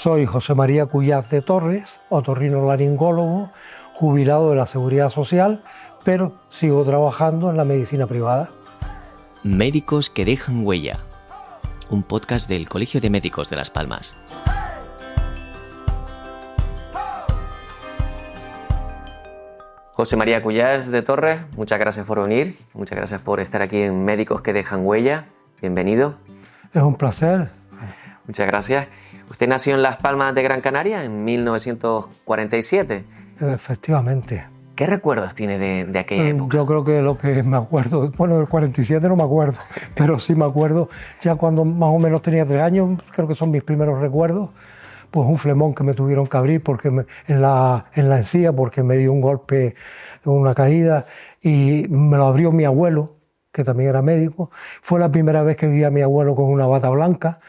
Soy José María Cuyás de Torres, otorrinolaringólogo, jubilado de la Seguridad Social, pero sigo trabajando en la medicina privada. Médicos que dejan huella, un podcast del Colegio de Médicos de Las Palmas. José María Cuyás de Torres, muchas gracias por venir, muchas gracias por estar aquí en Médicos que dejan huella. Bienvenido. Es un placer. Muchas gracias. Usted nació en Las Palmas de Gran Canaria en 1947. Efectivamente. ¿Qué recuerdos tiene de aquella época? Yo creo que lo que me acuerdo, bueno, del 47 no me acuerdo, pero sí me acuerdo ya cuando más o menos tenía 3 años, creo que son mis primeros recuerdos, pues un flemón que me tuvieron que abrir porque en la encía porque me dio un golpe, una caída, y me lo abrió mi abuelo, que también era médico. Fue la primera vez que vi a mi abuelo con una bata blanca,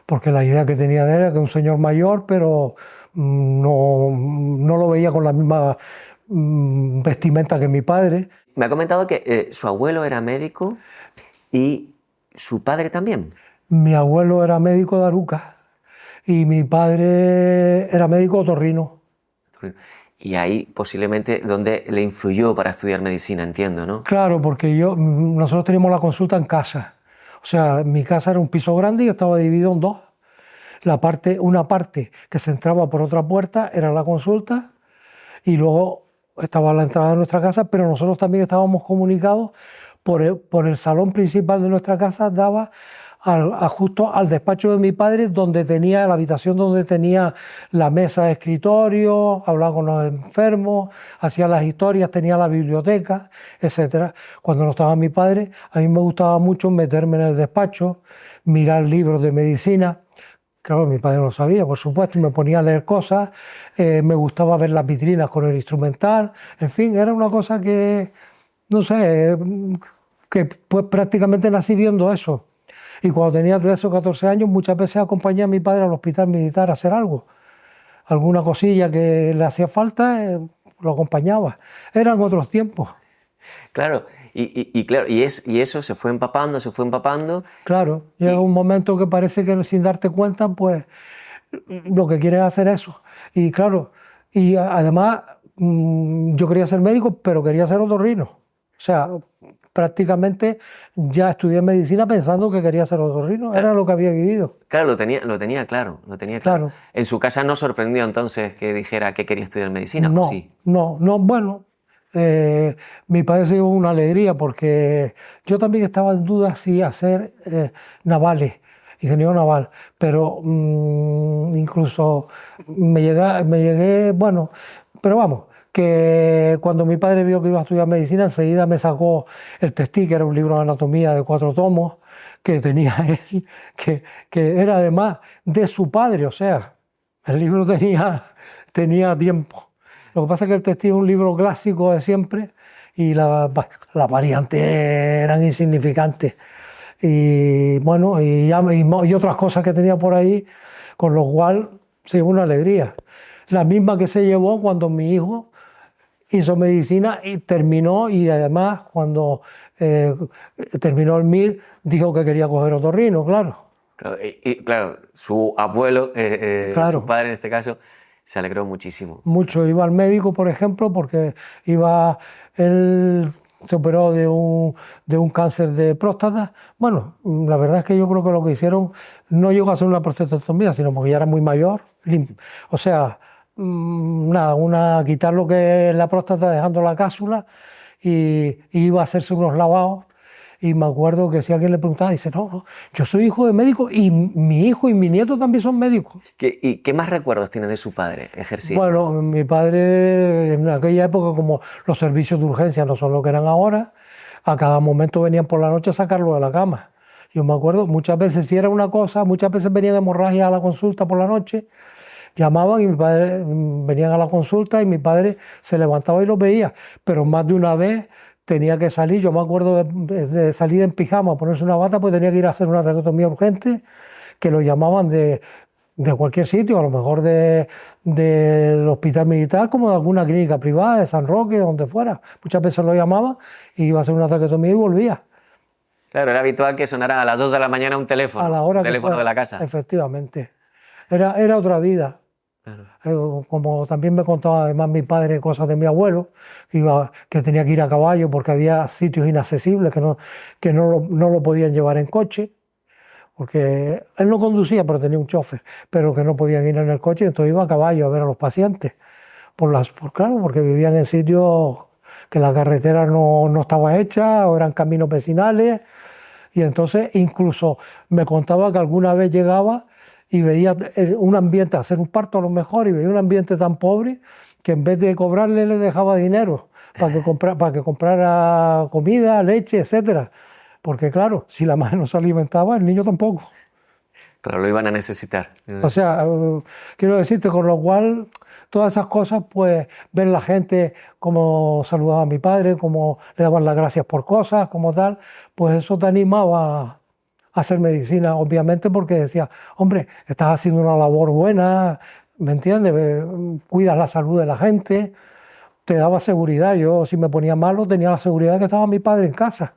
porque la idea que tenía de él era que un señor mayor, pero no lo veía con la misma vestimenta que mi padre. Me ha comentado que su abuelo era médico y su padre también. Mi abuelo era médico de Aruca y mi padre era médico otorrino. Y ahí posiblemente donde le influyó para estudiar medicina, entiendo, ¿no? Claro, porque nosotros teníamos la consulta en casa. O sea, mi casa era un piso grande y estaba dividido en dos. Una parte que se entraba por otra puerta era la consulta y luego estaba la entrada de nuestra casa, pero nosotros también estábamos comunicados por el salón principal de nuestra casa, daba justo al despacho de mi padre, donde tenía la habitación donde tenía la mesa de escritorio, hablaba con los enfermos, hacía las historias, tenía la biblioteca, etc. Cuando no estaba mi padre, a mí me gustaba mucho meterme en el despacho, mirar libros de medicina. Claro, mi padre no lo sabía, por supuesto, y me ponía a leer cosas, me gustaba ver las vitrinas con el instrumental, en fin, era una cosa que, no sé, que pues prácticamente nací viendo eso. Y cuando tenía 13 o 14 años, muchas veces acompañé a mi padre al hospital militar a hacer algo. Alguna cosilla que le hacía falta, lo acompañaba. Eran otros tiempos. Claro, y eso se fue empapando. Claro, llega un momento que parece que sin darte cuenta, pues lo que quieres hacer es eso. Y claro, y además yo quería ser médico, pero quería ser otorrino. O sea, prácticamente ya estudié medicina pensando que quería ser otorrino, era lo que había vivido. Claro, lo tenía claro. Claro. ¿En su casa no sorprendió entonces que dijera que quería estudiar medicina? No, ¿O sí? no, bueno, mi padre se llevó una alegría porque yo también estaba en duda si hacer navales, ingeniero naval, pero incluso me llegué, bueno, pero vamos, que cuando mi padre vio que iba a estudiar medicina, enseguida me sacó el Testí, que era un libro de anatomía de 4 tomos, que tenía él, que era además de su padre, o sea, el libro tenía tiempo. Lo que pasa es que el Testí es un libro clásico de siempre y las variantes eran insignificantes. Y bueno, y otras cosas que tenía por ahí, con lo cual se llevó una alegría. La misma que se llevó cuando mi hijo hizo medicina y terminó, y además cuando terminó el MIR dijo que quería coger otorrino, claro. Claro, su abuelo, Claro. su padre en este caso, se alegró muchísimo. Mucho. Iba al médico, por ejemplo, porque él se operó de un cáncer de próstata. Bueno, la verdad es que yo creo que lo que hicieron no llegó a ser una prostatectomía, sino porque ya era muy mayor. O sea, quitar lo que es la próstata dejando la cápsula y iba a hacerse unos lavados. Y me acuerdo que si alguien le preguntaba, dice, no, yo soy hijo de médico y mi hijo y mi nieto también son médicos. ¿Y qué más recuerdos tiene de su padre ejerciendo? Bueno, mi padre en aquella época, como los servicios de urgencia no son lo que eran ahora, a cada momento venían por la noche a sacarlo de la cama. Yo me acuerdo, muchas veces si era una cosa, muchas veces venían hemorragias a la consulta por la noche, llamaban y mi padre venían a la consulta y mi padre se levantaba y los veía, pero más de una vez tenía que salir. Yo me acuerdo de salir en pijama, ponerse una bata, pues tenía que ir a hacer una traqueotomía urgente, que lo llamaban de cualquier sitio, a lo mejor del hospital militar, como de alguna clínica privada, de San Roque, donde fuera. Muchas veces lo llamaban y iba a hacer una traqueotomía y volvía. Claro, era habitual que sonara a las 2 de la mañana un teléfono, A la hora un teléfono fuera, de la casa. Efectivamente. era otra vida. Claro. Como también me contaba además mi padre cosas de mi abuelo, que tenía que ir a caballo porque había sitios inaccesibles no lo podían llevar en coche, porque él no conducía, pero tenía un chofer, pero que no podían ir en el coche, entonces iba a caballo a ver a los pacientes, claro, porque vivían en sitios que la carretera no estaba hecha, o eran caminos vecinales, y entonces incluso me contaba que alguna vez llegaba y veía un ambiente, hacer un parto a lo mejor, y veía un ambiente tan pobre que en vez de cobrarle le dejaba dinero para que comprara comida, leche, etcétera. Porque claro, si la madre no se alimentaba, el niño tampoco. Claro, lo iban a necesitar. O sea, quiero decirte, con lo cual, todas esas cosas, pues, ver la gente cómo saludaba a mi padre, cómo le daban las gracias por cosas, como tal, pues eso te animaba a hacer medicina, obviamente, porque decía, hombre, estás haciendo una labor buena, ¿me entiendes? Cuidas la salud de la gente, te daba seguridad. Yo, si me ponía malo, tenía la seguridad de que estaba mi padre en casa.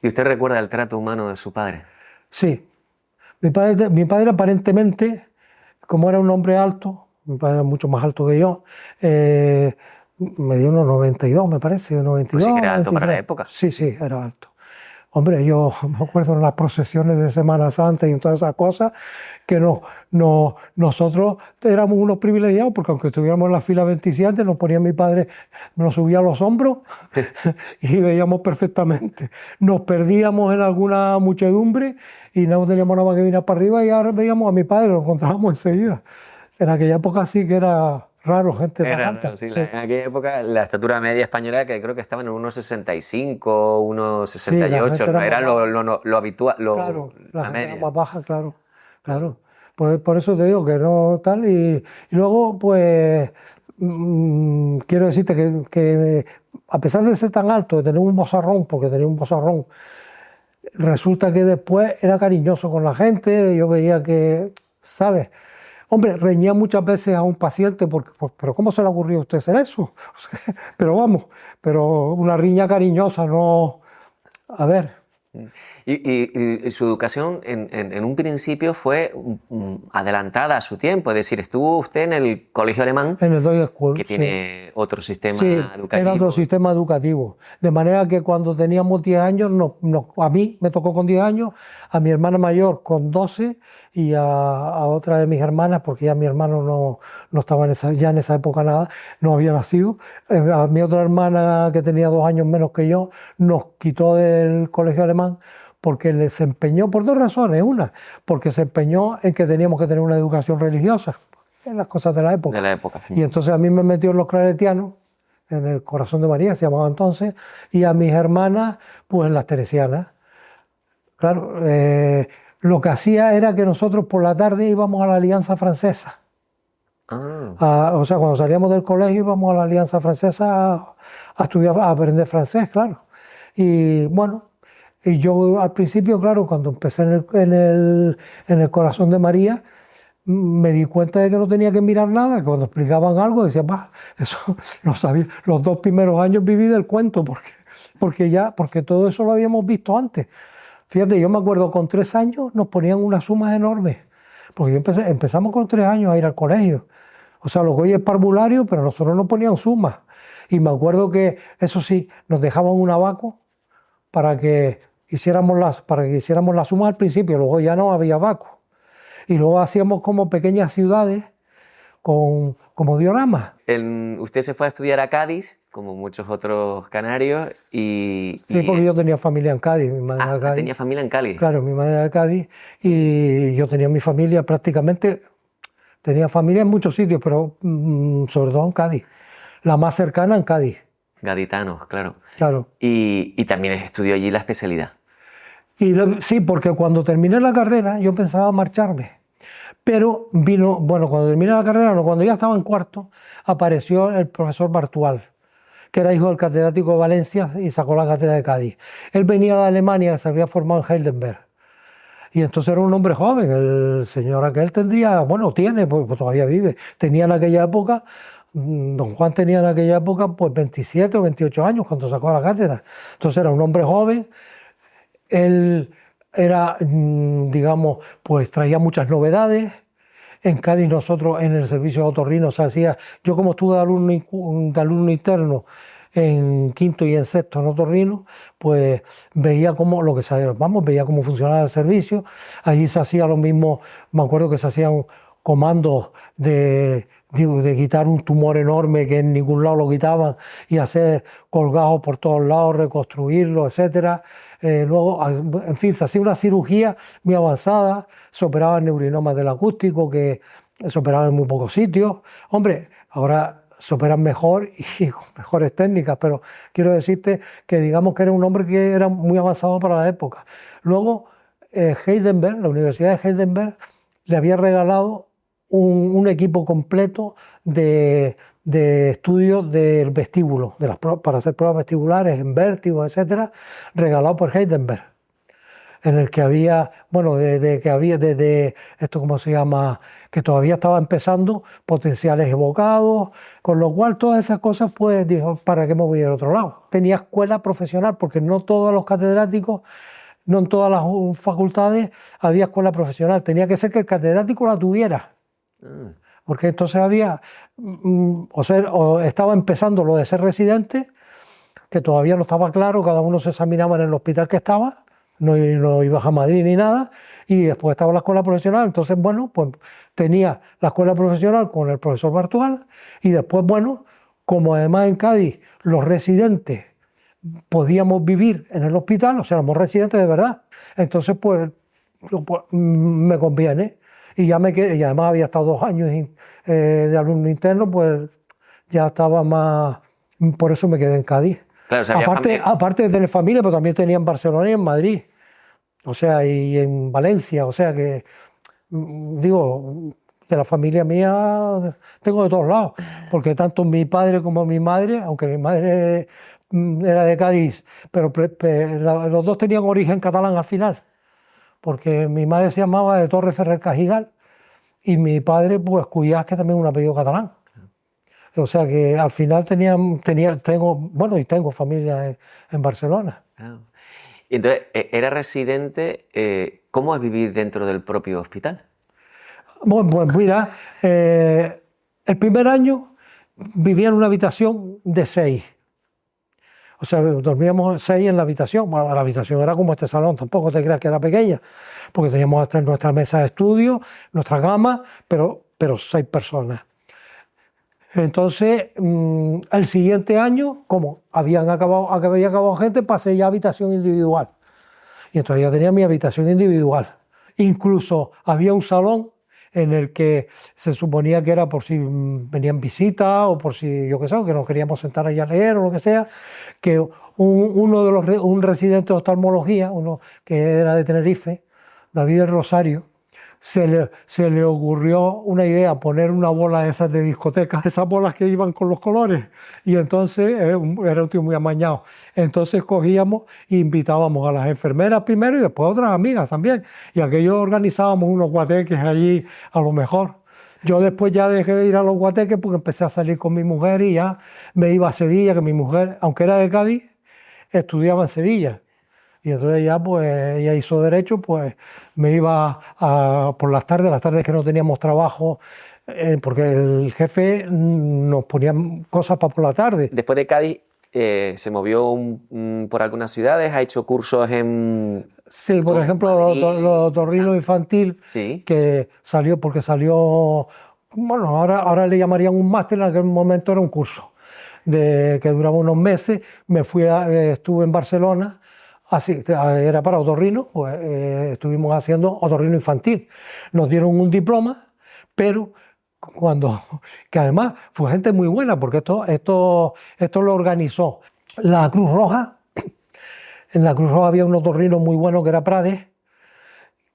¿Y usted recuerda el trato humano de su padre? Sí. Mi padre aparentemente, como era un hombre alto, mi padre era mucho más alto que yo, me dio unos 92, me parece, 92, Pues sí que era alto 93. para la época. Sí, era alto. Hombre, yo me acuerdo en las procesiones de Semana Santa y en todas esas cosas, que nosotros éramos unos privilegiados, porque aunque estuviéramos en la fila 27, nos ponía mi padre, nos subía a los hombros y veíamos perfectamente. Nos perdíamos en alguna muchedumbre y no teníamos nada más que mirar para arriba, y ahora veíamos a mi padre, lo encontrábamos enseguida. En aquella época sí que era raro gente tan alta. Sí, Sí. en aquella época la estatura media española, que creo que estaba en unos 1,65, unos 68, Sí, no era lo habitual, claro, la gente media. era más baja, claro. Por eso te digo que no tal. Y luego, pues, quiero decirte que a pesar de ser tan alto, de tener un vozarrón, porque tenía un vozarrón, resulta que después era cariñoso con la gente. Yo veía que, ¿sabes? Hombre, reñía muchas veces a un paciente, pero ¿cómo se le ocurrió a usted hacer eso? O sea, pero una riña cariñosa, no. A ver. Y su educación en un principio fue adelantada a su tiempo, es decir, estuvo usted en el colegio alemán, En el Deutsche School, que tiene otro sistema sí, educativo. era otro sistema educativo. De manera que cuando teníamos 10 años, a mí me tocó con 10 años, a mi hermana mayor con 12 y a otra de mis hermanas, porque ya mi hermano no estaba ya en esa época nada, no había nacido. A mi otra hermana, que tenía 2 años menos que yo, nos quitó del colegio alemán porque se empeñó por 2 razones. Una, porque se empeñó en que teníamos que tener una educación religiosa, en las cosas de la época. De la época. Y entonces a mí me metió en los claretianos, en el Corazón de María, se llamaba entonces, y a mis hermanas, pues en las teresianas. Claro, lo que hacía era que nosotros por la tarde íbamos a la Alianza Francesa. O sea, cuando salíamos del colegio íbamos a la Alianza Francesa a estudiar, a aprender francés, claro. Y bueno, y yo al principio, claro, cuando empecé en el Corazón de María, me di cuenta de que no tenía que mirar nada, que cuando explicaban algo decía, bah, eso lo sabía. Los 2 primeros años viví del cuento, porque todo eso lo habíamos visto antes. Fíjate, yo me acuerdo, con 3 años nos ponían unas sumas enormes, porque empezamos con 3 años a ir al colegio. O sea, los goyes parvularios, pero nosotros nos ponían sumas. Y me acuerdo que, eso sí, nos dejaban un abaco para que hiciéramos la suma al principio, luego ya no había abaco. Y luego hacíamos como pequeñas ciudades como dioramas. Usted se fue a estudiar a Cádiz, como muchos otros canarios, Sí, porque yo tenía familia en Cádiz, mi madre era de Cádiz. Tenía familia en Cádiz. Claro, mi madre era de Cádiz y yo tenía mi familia prácticamente, tenía familia en muchos sitios, pero sobre todo en Cádiz. La más cercana en Cádiz. Gaditanos, claro. Claro. Y también estudió allí la especialidad. Sí, porque cuando terminé la carrera yo pensaba marcharme. Pero cuando terminé la carrera, cuando ya estaba en cuarto, apareció el profesor Bartual, que era hijo del catedrático de Valencia y sacó la cátedra de Cádiz. Él venía de Alemania, se había formado en Heidelberg. Y entonces era un hombre joven, el señor aquel tiene, pues todavía vive. Tenía en aquella época, don Juan tenía en aquella época pues 27 o 28 años cuando sacó la cátedra. Entonces era un hombre joven. Él era, digamos, pues traía muchas novedades En Cádiz nosotros en el servicio de otorrino se hacía, yo como estuve de alumno interno en quinto y en sexto en otorrino, pues veía cómo lo que vamos, veía cómo funcionaba el servicio. Allí se hacía lo mismo, me acuerdo que se hacían comandos de quitar un tumor enorme que en ningún lado lo quitaban y hacer colgados por todos lados, reconstruirlo, etcétera. Luego, en fin, se hacía una cirugía muy avanzada, se operaban neurinomas del acústico, que se operaban en muy pocos sitios. Hombre, ahora se operan mejor y con mejores técnicas, pero quiero decirte que digamos que era un hombre que era muy avanzado para la época. Luego, Heidelberg, la Universidad de Heidelberg, le había regalado un equipo completo de estudios del vestíbulo, para hacer pruebas vestibulares en vértigo, etcétera, regalado por Heidelberg, en el que había, bueno, desde esto, ¿cómo se llama?, que todavía estaba empezando, potenciales evocados, con lo cual todas esas cosas, pues dijo, ¿para qué me voy al otro lado? Tenía escuela profesional, porque no todos los catedráticos, no en todas las facultades había escuela profesional, tenía que ser que el catedrático la tuviera. Porque entonces había, o estaba empezando lo de ser residente, que todavía no estaba claro, cada uno se examinaba en el hospital que estaba, no ibas a Madrid ni nada, y después estaba la escuela profesional. Entonces, bueno, pues tenía la escuela profesional con el profesor Bartual, y después, bueno, como además en Cádiz los residentes podíamos vivir en el hospital, o sea, éramos residentes de verdad, entonces pues me conviene. Y ya me quedé, y además había estado 2 años de alumno interno, pues ya estaba más, por eso me quedé en Cádiz. Claro, o sea, aparte de tener familia, pero también tenía en Barcelona y en Madrid, o sea, y en Valencia, o sea que, digo, de la familia mía tengo de todos lados, porque tanto mi padre como mi madre, aunque mi madre era de Cádiz, pero los dos tenían origen catalán al final, porque mi madre se llamaba de Torre Ferrer Cajigal y mi padre, pues Cuyás, que también es un apellido catalán. O sea que al final tengo familia en Barcelona. Y entonces, ¿era residente? ¿Cómo es vivir dentro del propio hospital? Bueno, pues mira, el primer año vivía en una habitación de 6. O sea, dormíamos 6 en la habitación. Bueno, la habitación era como este salón, tampoco te creas que era pequeña, porque teníamos hasta nuestra mesa de estudio, nuestra cama, pero 6 personas. Entonces, el siguiente año, como había acabado gente, pasé ya a habitación individual. Y entonces ya tenía mi habitación individual. Incluso había un salón en el que se suponía que era por si venían visitas o por si, yo qué sé, que nos queríamos sentar ahí a leer o lo que sea, que un residente de oftalmología, uno que era de Tenerife, David del Rosario, se le ocurrió una idea, poner una bola de esas de discotecas, esas bolas que iban con los colores, y entonces era un tío muy amañado. Entonces cogíamos e invitábamos a las enfermeras primero y después a otras amigas también, y aquello organizábamos unos guateques allí a lo mejor. Yo después ya dejé de ir a los guateques porque empecé a salir con mi mujer y ya me iba a Sevilla, que mi mujer, aunque era de Cádiz, estudiaba en Sevilla. Y entonces ya, pues, ella hizo derecho, pues me iba por las tardes que no teníamos trabajo, porque el jefe nos ponía cosas para por la tarde. Después de Cádiz, se movió por algunas ciudades, ha hecho cursos en... Sí, por ejemplo, los otorrino infantil, sí, que salió, bueno, ahora le llamarían un máster, en aquel momento era un curso, que duraba unos meses. Estuve en Barcelona. Así, era para otorrino, pues estuvimos haciendo otorrino infantil. Nos dieron un diploma, pero que además fue gente muy buena, porque esto lo organizó la Cruz Roja. En la Cruz Roja había un otorrino muy bueno que era Prades,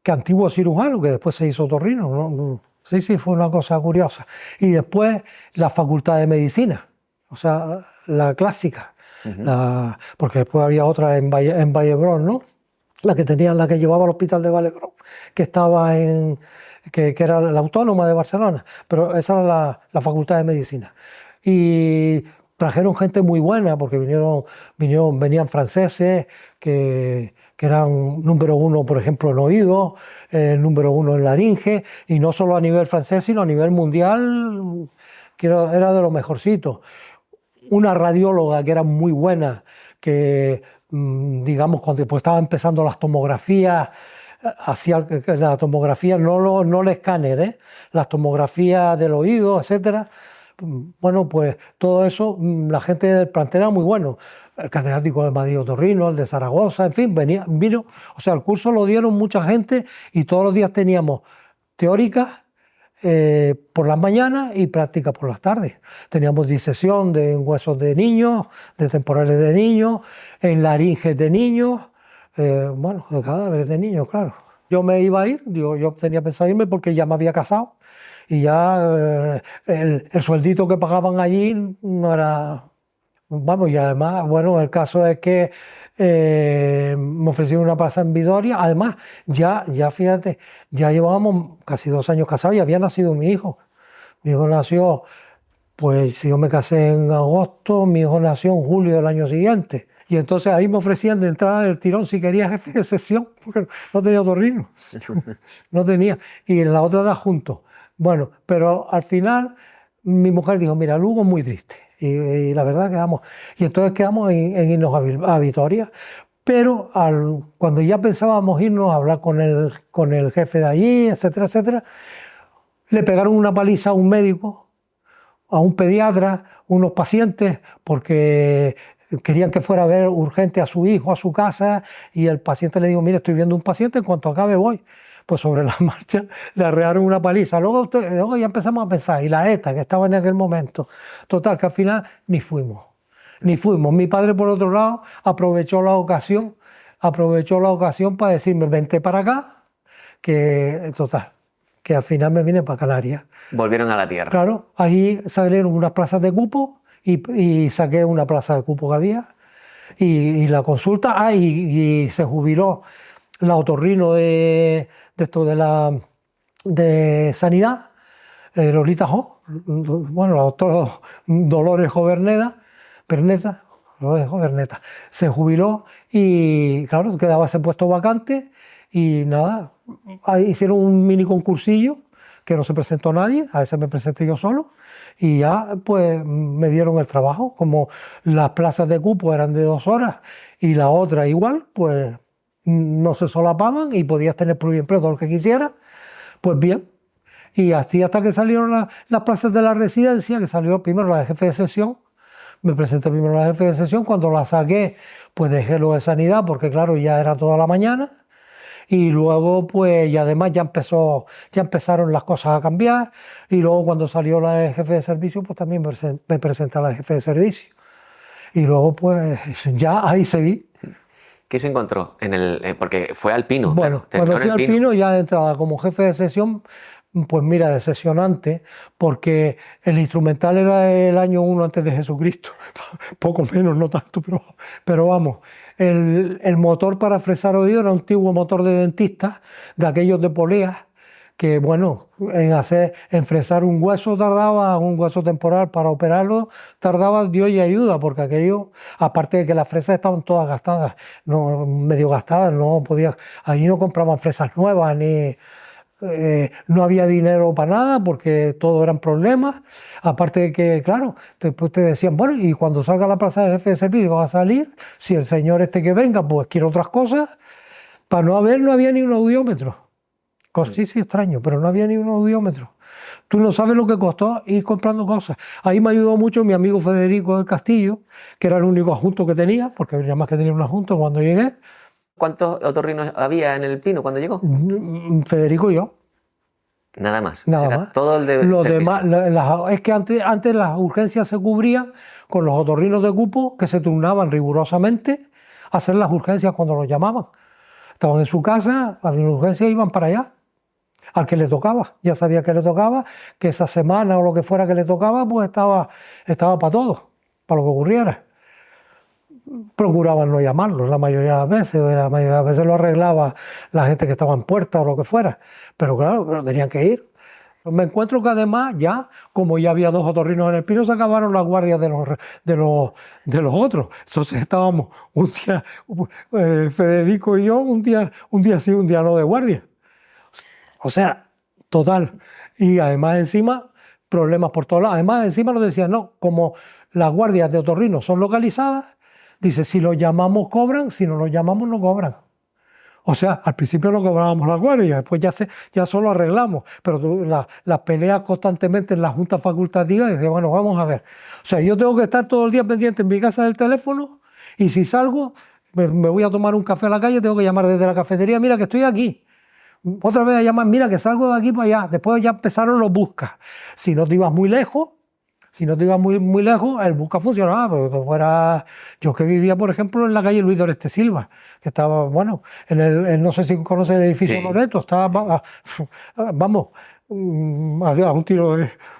que antiguo cirujano, que después se hizo otorrino, ¿no? Sí, fue una cosa curiosa. Y después la Facultad de Medicina, o sea, la clásica. Porque después había otra en Vallebrón, ¿no? La que llevaba al hospital de Vallebrón, que estaba que era la Autónoma de Barcelona, pero esa era la Facultad de Medicina. Y trajeron gente muy buena, porque venían franceses, que que eran número uno, por ejemplo, en oídos, número uno en laringe, y no solo a nivel francés, sino a nivel mundial, que era de lo mejorcito. Una radióloga que era muy buena, que digamos cuando pues, estaba empezando las tomografías, hacía la tomografía, no el escáner, las tomografías del oído, etcétera. Bueno, pues todo eso, la gente del plantel era muy bueno. El catedrático de Madrid Otorrino, el de Zaragoza, en fin, vino. O sea, el curso lo dieron mucha gente y todos los días teníamos teóricas por las mañanas y prácticas por las tardes. Teníamos disección de huesos de niños, de temporales de niños, en laringes de niños, bueno, de cadáveres de niños, claro. Yo me iba a ir, yo tenía pensado irme porque ya me había casado y ya el sueldito que pagaban allí no era... Vamos, y además, bueno, el caso es que me ofrecieron una plaza en Vitoria. Además, ya fíjate, ya llevábamos casi 2 años casados y había nacido mi hijo. Mi hijo nació, pues si yo me casé en agosto, mi hijo nació en julio del año siguiente. Y entonces ahí me ofrecían de entrada del tirón si quería jefe de sección, porque no tenía otorrino. No tenía. Y en la otra edad juntos. Bueno, pero al final mi mujer dijo, mira, Lugo es muy triste. Y la verdad quedamos. Y entonces quedamos en irnos a Vitoria. Pero cuando ya pensábamos irnos a hablar con el jefe de allí, etcétera, etcétera, le pegaron una paliza a un médico, a un pediatra, unos pacientes, porque querían que fuera a ver urgente a su hijo, a su casa, y el paciente le dijo, mire, estoy viendo un paciente, en cuanto acabe voy. Pues sobre la marcha le arrearon una paliza. Luego ya empezamos a pensar, y la ETA, que estaba en aquel momento. Total, que al final ni fuimos. Mi padre, por otro lado, aprovechó la ocasión para decirme, vente para acá, que al final me vine para Canarias. Volvieron a la tierra. Claro, ahí salieron unas plazas de cupo y saqué una plaza de cupo que había. Y la consulta, y se jubiló la otorrino de Sanidad, Lolita Jo, bueno, la doctora Dolores Perneta, se jubiló y claro, quedaba ese puesto vacante y nada, ahí hicieron un mini concursillo que no se presentó nadie, a veces me presenté yo solo y ya pues me dieron el trabajo. Como las plazas de cupo eran de 2 horas y la otra igual, pues no se solapaban y podías tener pluriempleo todo lo que quisieras, pues bien. Y así hasta que salieron las plazas de la residencia, que salió primero la de jefe de sección, me presenté primero la de jefe de sección, cuando la saqué pues dejé lo de sanidad porque claro ya era toda la mañana. Y luego, pues, y además ya empezaron las cosas a cambiar. Y luego cuando salió la de jefe de servicio, pues también me presenté a la de jefe de servicio. Y luego, pues, ya ahí seguí. ¿Qué se encontró porque fue alpino? Bueno, claro, cuando fui alpino, ya de entrada como jefe de sección, pues mira, decepcionante, porque el instrumental era el año 1 antes de Jesucristo. Poco menos, no tanto, pero vamos. El motor para fresar oído era un antiguo motor de dentista, de aquellos de polea, que bueno, en fresar un hueso temporal para operarlo, tardaba Dios y ayuda, porque aquello, aparte de que las fresas estaban todas gastadas, medio gastadas, allí no compraban fresas nuevas, no había dinero para nada porque todo eran problemas, aparte de que, claro, después te decían, bueno, y cuando salga la plaza de jefe de servicio va a salir, si el señor que venga, pues quiere otras cosas, no había ni un audiómetro. Sí, extraño, pero no había ni un audiómetro. Tú no sabes lo que costó ir comprando cosas. Ahí me ayudó mucho mi amigo Federico del Castillo, que era el único adjunto que tenía, porque nada más que tenía un adjunto cuando llegué. ¿Cuántos otorrinos había en el Pino cuando llegó? Federico y yo. Nada más. Nada más. Todo el de Los servicio. demás, es que antes las urgencias se cubrían con los otorrinos de cupo que se turnaban rigurosamente a hacer las urgencias cuando los llamaban. Estaban en su casa, había una urgencia y iban para allá. Al que le tocaba, ya sabía que le tocaba, que esa semana o lo que fuera que le tocaba, pues estaba para todo, para lo que ocurriera. Procuraban no llamarlos la mayoría de las veces lo arreglaba la gente que estaba en puerta o lo que fuera, pero claro, tenían que ir. Me encuentro que además ya, como ya había 2 otorrinos en el Pino, se acabaron las guardias de los otros. Entonces estábamos un día, Federico y yo, un día sí, un día no de guardia. O sea, total. Y además encima, problemas por todos lados. Además encima nos decían, no, como las guardias de otorrinos son localizadas, dice, si los llamamos cobran, si no los llamamos no cobran. O sea, al principio no cobrábamos la guardia, después ya solo arreglamos, pero las peleas constantemente en la Junta Facultativa, y dije, bueno, vamos a ver. O sea, yo tengo que estar todo el día pendiente en mi casa del teléfono, y si salgo, me voy a tomar un café a la calle, tengo que llamar desde la cafetería, mira que estoy aquí. Otra vez a llamar, mira que salgo de aquí para allá. Después ya empezaron los buscas. Si no te ibas muy lejos, el busca funcionaba, pero que fuera... Yo que vivía, por ejemplo, en la calle Luis Doreste Silva, que estaba, bueno, no sé si conoce el edificio Loreto, estaba, vamos, a un tiro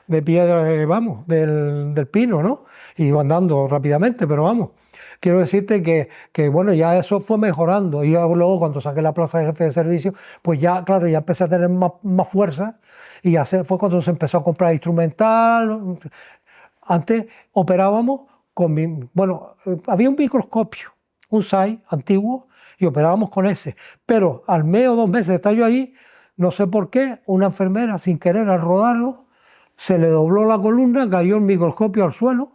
de piedra, vamos, del Pino, ¿no? Y iba andando rápidamente, pero vamos. Quiero decirte que, bueno, ya eso fue mejorando. Y luego, cuando saqué la plaza de jefe de servicio, pues ya, claro, ya empecé a tener más fuerza. Y ya fue cuando se empezó a comprar instrumental. Antes operábamos bueno, había un microscopio, un SAI antiguo, y operábamos con ese. Pero al mes o 2 meses de estar yo ahí, no sé por qué, una enfermera, sin querer, al rodarlo, se le dobló la columna, cayó el microscopio al suelo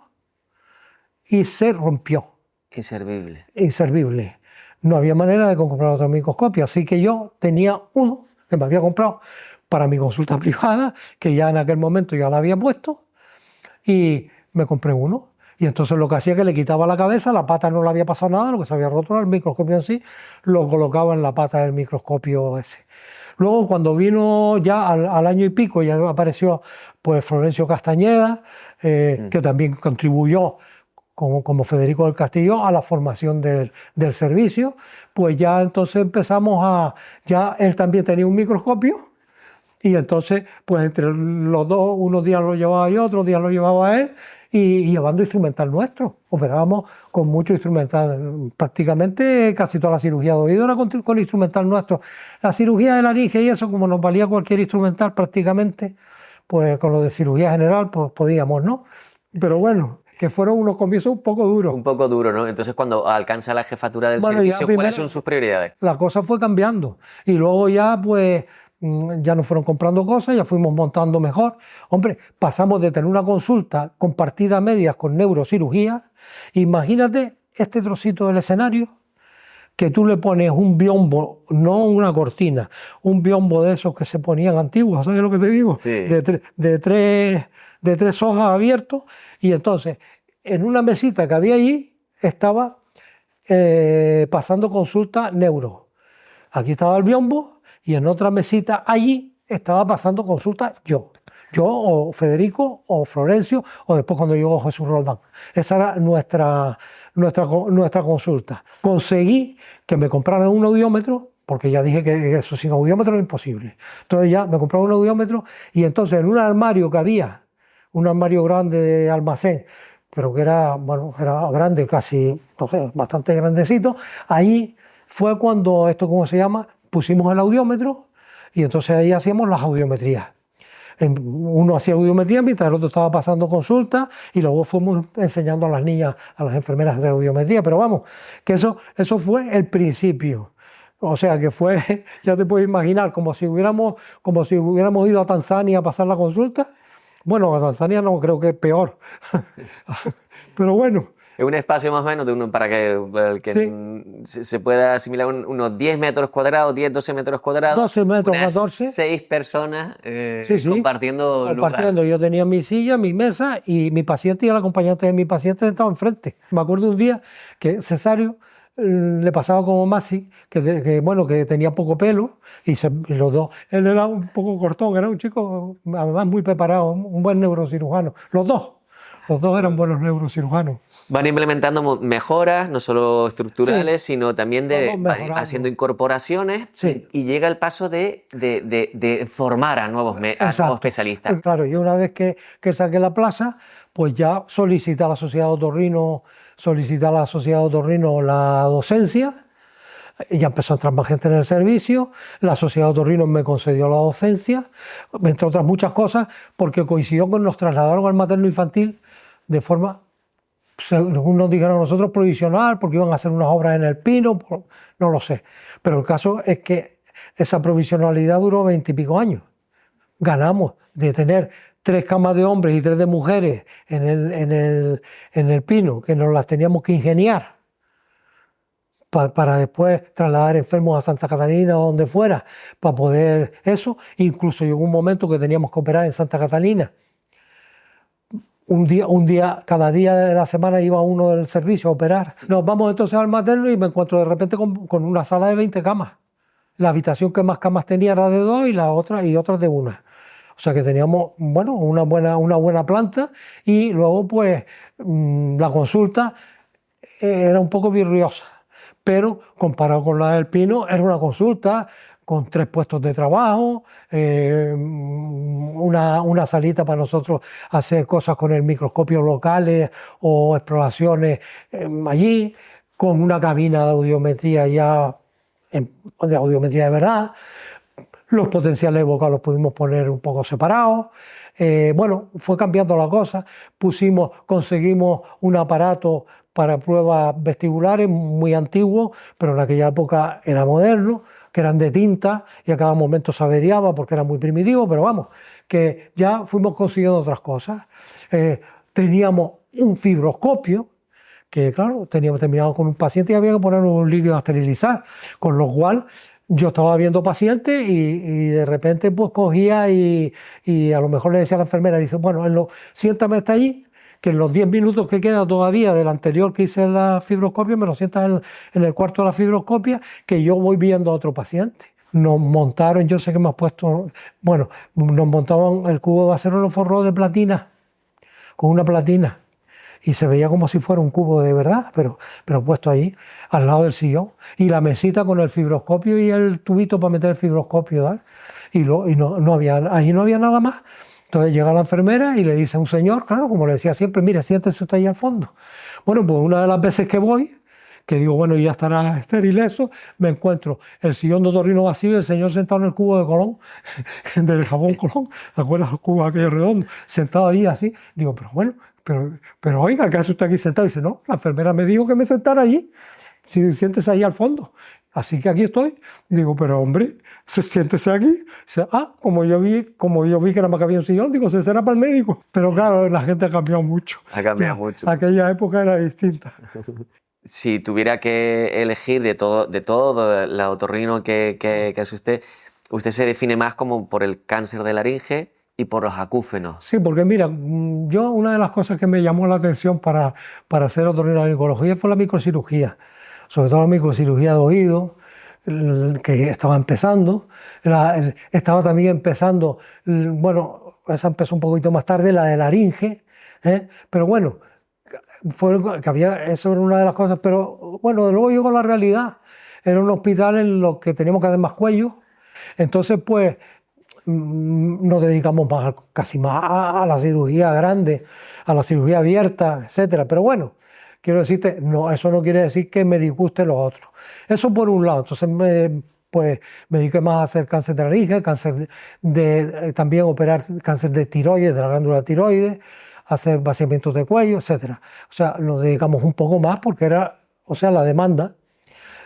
y se rompió. Inservible. Inservible. No había manera de comprar otro microscopio, así que yo tenía uno que me había comprado para mi consulta privada, que ya en aquel momento ya la había puesto, y me compré uno. Y entonces lo que hacía es que le quitaba la cabeza, la pata no le había pasado nada, lo que se había roto era el microscopio en sí, lo colocaba en la pata del microscopio ese. Luego, cuando vino ya al año y pico, ya apareció pues Florencio Castañeda, que también contribuyó como Federico del Castillo a la formación del servicio. Pues ya entonces empezamos ya él también tenía un microscopio, y entonces pues entre los dos, unos días lo llevaba yo, otros días lo llevaba él, y llevando instrumental nuestro. Operábamos con mucho instrumental, prácticamente casi toda la cirugía de oído era con instrumental nuestro. La cirugía de laringe y eso, como nos valía cualquier instrumental prácticamente, pues con lo de cirugía general pues podíamos, ¿no? Pero bueno, que fueron unos comienzos un poco duros. Un poco duro, ¿no? Entonces, cuando alcanza la jefatura del servicio, ¿cuáles son sus prioridades? La cosa fue cambiando. Y luego ya, pues, ya nos fueron comprando cosas, ya fuimos montando mejor. Hombre, pasamos de tener una consulta compartida a medias con neurocirugía. Imagínate este trocito del escenario, que tú le pones un biombo, no una cortina, un biombo de esos que se ponían antiguos, ¿sabes lo que te digo? Sí. De tres hojas abiertos, y entonces en una mesita que había allí estaba pasando consulta neuro. Aquí estaba el biombo, y en otra mesita allí estaba pasando consulta yo o Federico o Florencio, o después cuando llegó Jesús Roldán. Esa era nuestra consulta. Conseguí que me compraran un audiómetro, porque ya dije que eso sin audiómetro era imposible. Entonces ya me compraron un audiómetro, y entonces en un armario que había, un armario grande de almacén, pero que era, bueno, era grande, casi, no sé, bastante grandecito, ahí fue cuando esto, ¿cómo se llama? Pusimos el audiómetro, y entonces ahí hacíamos las audiometrías. Uno hacía audiometría mientras el otro estaba pasando consultas, y luego fuimos enseñando a las niñas, a las enfermeras a hacer audiometría. Pero vamos, que eso fue el principio. O sea, que fue, ya te puedes imaginar, como si hubiéramos ido a Tanzania a pasar la consulta. Bueno, a Tanzania no, creo que es peor. Pero bueno. Es un espacio más o menos para que sí, se pueda asimilar unos 10 metros cuadrados, 10, 12 metros cuadrados. 12 metros, 14. 6 personas sí, compartiendo lugar. Yo tenía mi silla, mi mesa, y mi paciente y el acompañante de mi paciente estaban enfrente. Me acuerdo un día que Cesario le pasaba como Masi, que tenía poco pelo, y los dos, él era un poco cortón, era un chico además muy preparado, un buen neurocirujano. Los dos eran buenos neurocirujanos. Van implementando mejoras, no solo estructurales, sí, sino también haciendo incorporaciones, sí, y llega el paso de formar a nuevos especialistas. Claro, y una vez que saqué la plaza, pues ya solicita a la Sociedad de Otorrino la docencia, ya empezó a entrar más gente en el servicio, la Sociedad de Otorrinos me concedió la docencia, entre otras muchas cosas, porque coincidió con nos trasladaron al materno infantil de forma, según nos dijeron a nosotros, provisional, porque iban a hacer unas obras en el Pino, no lo sé. Pero el caso es que esa provisionalidad duró 20 y pico años. Ganamos de tener 3 camas de hombres y 3 de mujeres en el Pino, que nos las teníamos que ingeniar para después trasladar enfermos a Santa Catalina o donde fuera, para poder eso. Incluso llegó un momento que teníamos que operar en Santa Catalina. Un día, cada día de la semana iba uno del servicio a operar. Nos vamos entonces al materno y me encuentro de repente con una sala de 20 camas. La habitación que más camas tenía era de 2 y otras de 1. O sea que teníamos, bueno, una buena planta, y luego pues la consulta era un poco virriosa, pero comparado con la del Pino era una consulta con 3 puestos de trabajo, una salita para nosotros hacer cosas con el microscopio locales o exploraciones allí, con una cabina de audiometría de audiometría de verdad. Los potenciales de boca los pudimos poner un poco separados. Bueno, fue cambiando la cosa. Conseguimos un aparato para pruebas vestibulares muy antiguo, pero en aquella época era moderno, que eran de tinta y a cada momento se averiaba porque era muy primitivo, pero vamos, que ya fuimos consiguiendo otras cosas. Teníamos un fibroscopio, que claro, teníamos terminado con un paciente y había que poner un líquido a esterilizar, con lo cual yo estaba viendo pacientes y de repente pues cogía y a lo mejor le decía a la enfermera, dice, bueno, siéntame hasta allí, que en los 10 minutos que queda todavía del anterior que hice la fibroscopia, me lo sientas en el cuarto de la fibroscopia, que yo voy viendo a otro paciente. Nos montaron, yo sé que me has puesto, bueno, nos montaban el cubo de acero, lo forró de platina, con una platina. Y se veía como si fuera un cubo de verdad, pero puesto ahí, al lado del sillón. Y la mesita con el fibroscopio y el tubito para meter el fibroscopio, ¿vale? Y no había nada más. Entonces llega la enfermera y le dice a un señor, claro, como le decía siempre, mire, siéntese usted ahí al fondo. Bueno, pues una de las veces que voy, que digo, bueno, ya estará estéril eso, me encuentro el sillón de otorrino vacío y el señor sentado en el cubo de Colón, del jabón Colón, ¿te acuerdas los cubos aquellos redondos? Sentado ahí así. Digo, pero bueno, pero oiga, ¿qué hace usted aquí sentado? Y dice, no, la enfermera me dijo que me sentara allí, siéntese ahí al fondo. Así que aquí estoy. Digo, pero hombre, siéntese aquí. Dice, como yo vi que nada más que había un sillón, digo, se será para el médico. Pero claro, la gente ha cambiado mucho. Ha cambiado mucho. Aquella época era distinta. Si tuviera que elegir de todo la otorrino que hace usted se define más como por el cáncer de laringe y por los acúfenos. Sí, porque mira, una de las cosas que me llamó la atención para hacer otorrinolaringología fue la microcirugía, sobre todo la microcirugía de oído, que estaba empezando. Estaba también empezando, bueno, esa empezó un poquito más tarde, la de laringe, pero bueno, eso era una de las cosas, pero bueno, luego llegó la realidad. Era un hospital en lo que teníamos que hacer más cuello, entonces pues nos dedicamos casi más a la cirugía grande, a la cirugía abierta, etcétera. Pero bueno, quiero decirte, no, eso no quiere decir que me disguste lo otro. Eso por un lado. Entonces me dediqué más a hacer cáncer de laringe, también operar cáncer de tiroides, de la glándula tiroides, hacer vaciamientos de cuello, etcétera. O sea, nos dedicamos un poco más porque era, la demanda.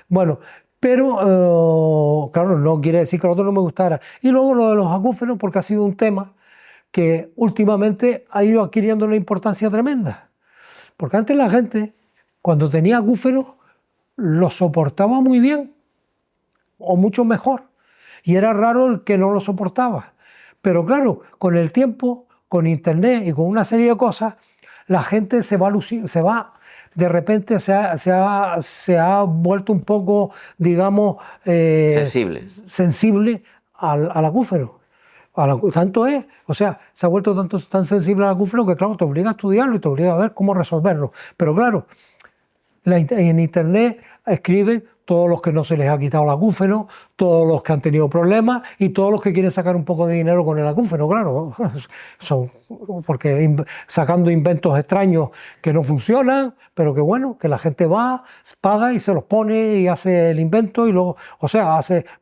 Bueno, pero claro, no quiere decir que lo otro no me gustara. Y luego lo de los acúfenos, porque ha sido un tema que últimamente ha ido adquiriendo una importancia tremenda. Porque antes la gente, cuando tenía acúfenos, los soportaba muy bien, o mucho mejor. Y era raro el que no lo soportaba. Pero claro, con el tiempo, con internet y con una serie de cosas, la gente de repente se ha vuelto un poco, digamos, sensible al acúfeno. Tanto es, se ha vuelto tan sensible al acúfeno que, claro, te obliga a estudiarlo y te obliga a ver cómo resolverlo. Pero claro, En internet escriben todos los que no se les ha quitado el acúfeno, todos los que han tenido problemas y todos los que quieren sacar un poco de dinero con el acúfeno, claro. Porque sacando inventos extraños que no funcionan, pero que bueno, que la gente va, paga y se los pone y hace el invento y luego,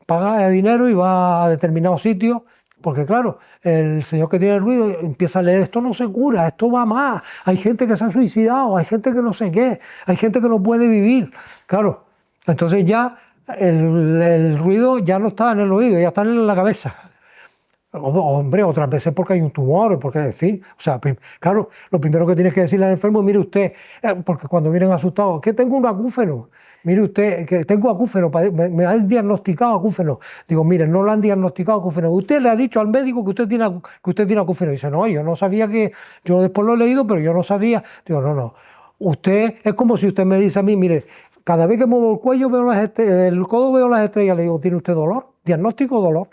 paga dinero y va a determinados sitios. Porque claro, el señor que tiene el ruido empieza a leer, esto no se cura, esto va más, hay gente que se ha suicidado, hay gente que no sé qué, hay gente que no puede vivir. Claro, entonces ya el ruido ya no está en el oído, ya está en la cabeza. Hombre, otras veces porque hay un tumor, porque, en fin, claro, lo primero que tienes que decirle al enfermo, mire usted, porque cuando vienen asustados, que tengo un acúfeno, mire usted, que tengo acúfeno, me han diagnosticado acúfeno. Digo, mire, no le han diagnosticado acúfeno. Usted le ha dicho al médico que usted tiene acúfeno. Dice, no, yo no sabía yo después lo he leído, pero yo no sabía. Digo, no. Usted, es como si usted me dice a mí, mire, cada vez que muevo el cuello, el codo veo las estrellas. Le digo, ¿tiene usted dolor? Diagnóstico, dolor.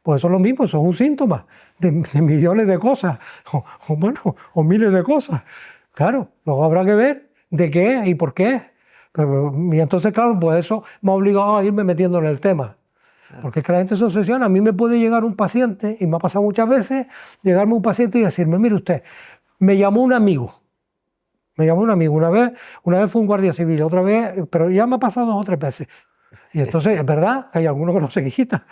Pues eso es lo mismo, eso es un síntoma de millones de cosas, o miles de cosas. Claro, luego habrá que ver de qué es y por qué es. Y entonces, claro, pues eso me ha obligado a irme metiendo en el tema. Porque es que la gente se obsesiona. A mí me puede llegar un paciente, y me ha pasado muchas veces, llegarme un paciente y decirme, mire usted, me llamó un amigo. Una vez fue un guardia civil, otra vez, pero ya me ha pasado 2 o 3 veces. Y entonces es verdad que hay algunos que no se quitan,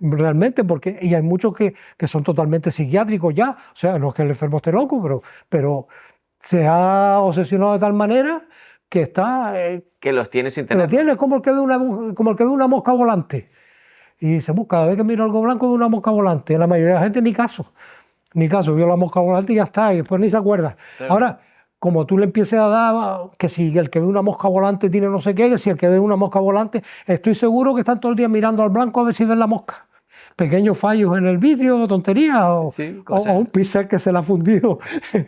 realmente, y hay muchos que son totalmente psiquiátricos ya, o sea, no es que el enfermo esté loco, pero se ha obsesionado de tal manera que está... que los tiene sin tener. Lo tiene, como el que ve una mosca volante. Y dice, cada vez que miro algo blanco ve una mosca volante. La mayoría de la gente ni caso, vio la mosca volante y ya está, y después ni se acuerda. Claro. Ahora, como tú le empieces a dar que si el que ve una mosca volante tiene no sé qué, que si el que ve una mosca volante, estoy seguro que están todo el día mirando al blanco a ver si ven la mosca. Pequeños fallos en el vidrio, tonterías, o un píxel que se le ha fundido en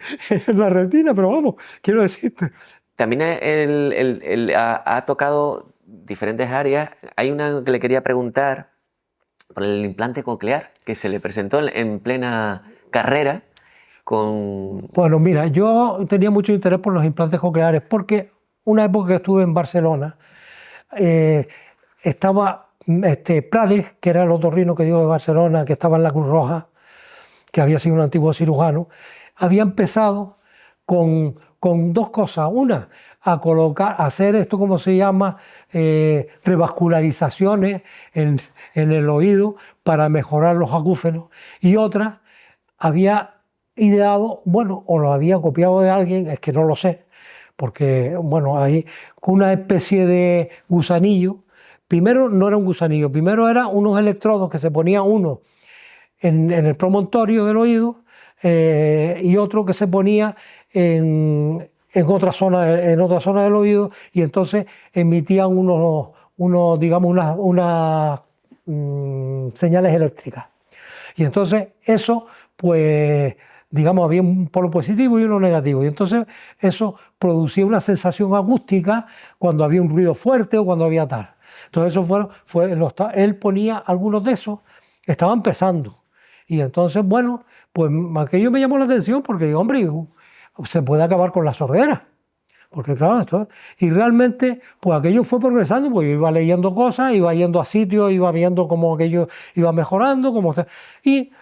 la retina, pero vamos, quiero decirte. También ha tocado diferentes áreas. Hay una que le quería preguntar por el implante coclear, que se le presentó en plena carrera. Bueno, mira, yo tenía mucho interés por los implantes cocleares porque una época que estuve en Barcelona estaba Prades, que era el otorrino que dio de Barcelona, que estaba en la Cruz Roja, que había sido un antiguo cirujano, había empezado con 2 cosas. Una, a hacer esto, como se llama, revascularizaciones en el oído para mejorar los acúfenos. Y otra, había ideado, o lo había copiado de alguien, es que no lo sé, porque, hay una especie de gusanillo. Primero no era un gusanillo, primero eran unos electrodos que se ponía uno en el promontorio del oído y otro que se ponía en otra zona del oído, y entonces emitían unas señales eléctricas. Y entonces eso, pues, había un polo positivo y uno negativo. Y entonces eso producía una sensación acústica cuando había un ruido fuerte o cuando había tal. Entonces eso él ponía algunos de esos, estaba empezando. Y entonces, pues aquello me llamó la atención porque digo, hombre, se puede acabar con la sordera. Porque claro, y realmente, pues aquello fue progresando, pues yo iba leyendo cosas, iba yendo a sitios, iba viendo cómo aquello iba mejorando, y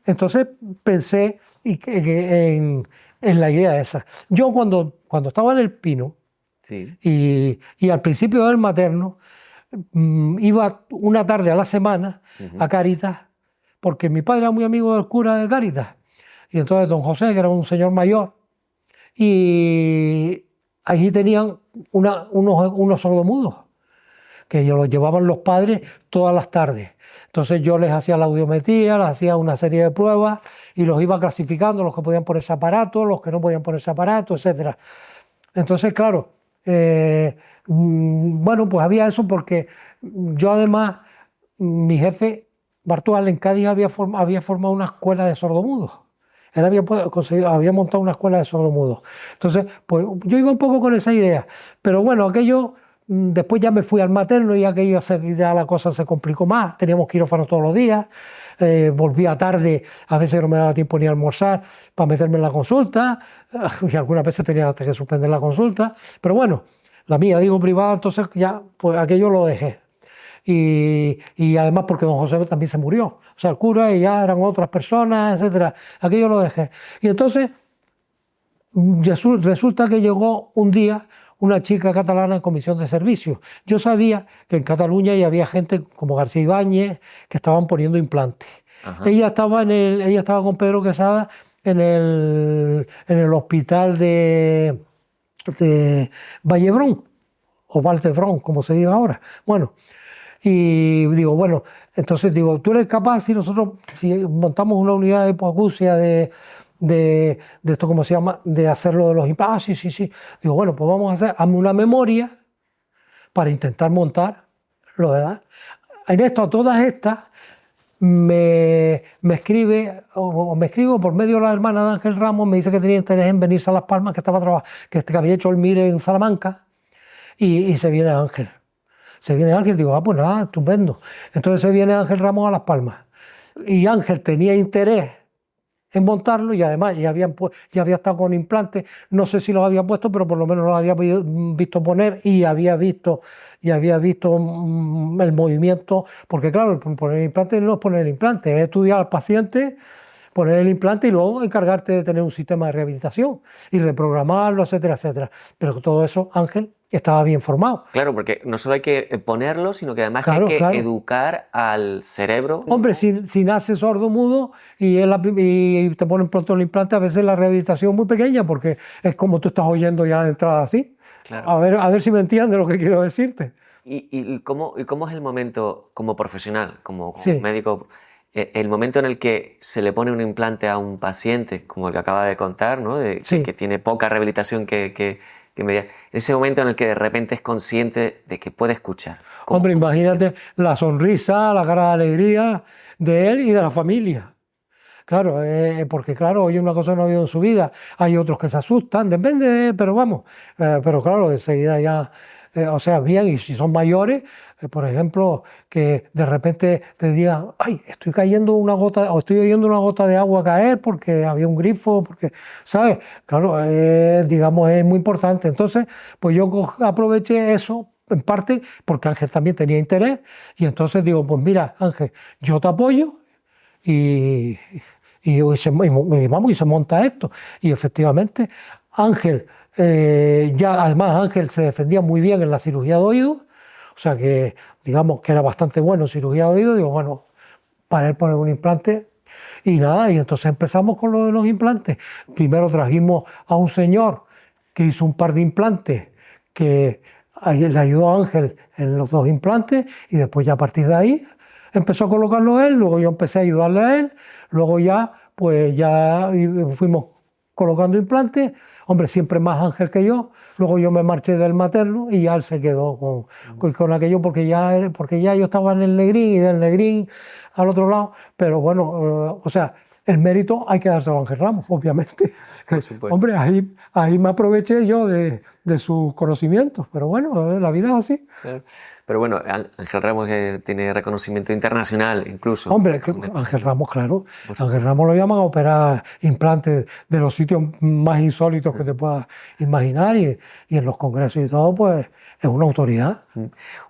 entonces pensé en la idea esa. Yo cuando estaba en el Pino, sí, y al principio del materno, iba una tarde a la semana a Cáritas, porque mi padre era muy amigo del cura de Cáritas. Y entonces don José, que era un señor mayor, y allí tenían unos sordomudos, que ellos los llevaban los padres todas las tardes. Entonces yo les hacía la audiometría, les hacía una serie de pruebas y los iba clasificando, los que podían ponerse aparato, los que no podían ponerse aparato, etc. Entonces, claro, pues había eso porque yo además, mi jefe, Bartual, en Cádiz había formado una escuela de sordomudos. Él había montado una escuela de sordomudos. Entonces, pues yo iba un poco con esa idea. Pero aquello después ya me fui al materno y aquello ya la cosa se complicó más, teníamos quirófano todos los días, volvía tarde, a veces no me daba tiempo ni a almorzar para meterme en la consulta, y algunas veces tenía hasta que suspender la consulta, pero bueno, la mía, digo privada, entonces ya pues aquello lo dejé. Y además porque don José también se murió, o sea, el cura y ya eran otras personas, etcétera, aquello lo dejé. Y entonces resulta que llegó un día una chica catalana en comisión de servicios. Yo sabía que en Cataluña ya había gente como García Ibáñez que estaban poniendo implantes. Ajá. Ella estaba con Pedro Quesada en el hospital de Vallebrón, o Valdebrón, como se diga ahora. Bueno, y digo, bueno, entonces digo, tú eres capaz si montamos una unidad de hipoacusia de esto, ¿cómo se llama?, de hacerlo de los implantes. Ah, sí. Digo, bueno, pues vamos a hazme una memoria para intentar montarlo, ¿verdad? En esto, a todas estas, me escribe por medio de la hermana de Ángel Ramos, me dice que tenía interés en venirse a Las Palmas, que había hecho el MIR en Salamanca, y se viene Ángel. Digo, pues nada, estupendo. Entonces se viene Ángel Ramos a Las Palmas. Y Ángel tenía interés en montarlo y además ya había estado con implantes, no sé si los había puesto, pero por lo menos los había visto poner y había visto el movimiento, porque claro, poner el implante no es poner el implante, es estudiar al paciente, poner el implante y luego encargarte de tener un sistema de rehabilitación y reprogramarlo, etcétera, etcétera. Pero todo eso, Ángel estaba bien formado. Claro, porque no solo hay que ponerlo, sino que además hay que educar al cerebro. Hombre, si nace sordo-mudo y te ponen pronto el implante, a veces la rehabilitación es muy pequeña porque es como tú estás oyendo ya de entrada así. Claro. A ver si me entiendes lo que quiero decirte. ¿Y cómo es el momento como profesional, como médico? El momento en el que se le pone un implante a un paciente, como el que acaba de contar, ¿no? Que tiene poca rehabilitación ese momento en el que de repente es consciente de que puede escuchar. Hombre, imagínate la sonrisa, la cara de alegría de él y de la familia. Claro, porque claro, oye una cosa no ha habido en su vida, hay otros que se asustan, depende, pero vamos, pero claro, enseguida ya, o sea, bien, y si son mayores, por ejemplo, que de repente te digan, ay, estoy cayendo una gota, o estoy oyendo una gota de agua caer porque había un grifo, porque, ¿sabes? Claro, digamos, es muy importante. Entonces, pues yo aproveché eso, en parte, porque Ángel también tenía interés, y entonces digo, pues mira, Ángel, yo te apoyo, y se monta esto. Y efectivamente, Ángel, además Ángel se defendía muy bien en la cirugía de oído, o sea que digamos que era bastante bueno en cirugía de oído, digo, bueno, para él poner un implante y nada, y entonces empezamos con lo de los implantes. Primero trajimos a un señor que hizo un par de implantes que le ayudó a Ángel en los 2 implantes y después ya a partir de ahí empezó a colocarlo él, luego yo empecé a ayudarle a él, luego ya fuimos colocando implantes, hombre, siempre más Ángel que yo, luego yo me marché del materno y ya él se quedó con aquello porque ya yo estaba en el Negrín y del Negrín al otro lado, pero bueno, o sea, el mérito hay que dárselo a Ángel Ramos, obviamente. Hombre, ahí me aproveché yo de sus conocimientos, pero bueno, la vida es así. Claro. Pero bueno, Ángel Ramos tiene reconocimiento internacional incluso. Hombre, Ángel Ramos, claro. Ángel Ramos lo llaman a operar implantes de los sitios más insólitos que te puedas imaginar y en los congresos y todo, pues es una autoridad.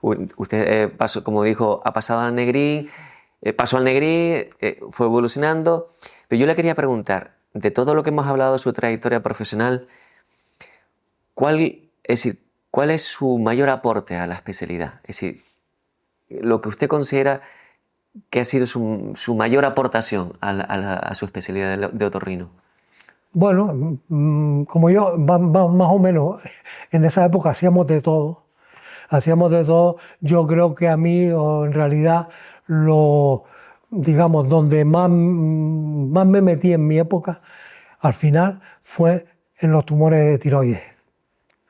Usted pasó, como dijo, ha pasado al Negrín, pasó al Negrín, fue evolucionando, pero yo le quería preguntar, de todo lo que hemos hablado de su trayectoria profesional, ¿cuál es su mayor aporte a la especialidad? Es decir, lo que usted considera que ha sido su mayor aportación a su especialidad de otorrino. Bueno, como yo, más o menos, en esa época hacíamos de todo. Yo creo que a mí, en realidad, donde más me metí en mi época, al final, fue en los tumores de tiroides.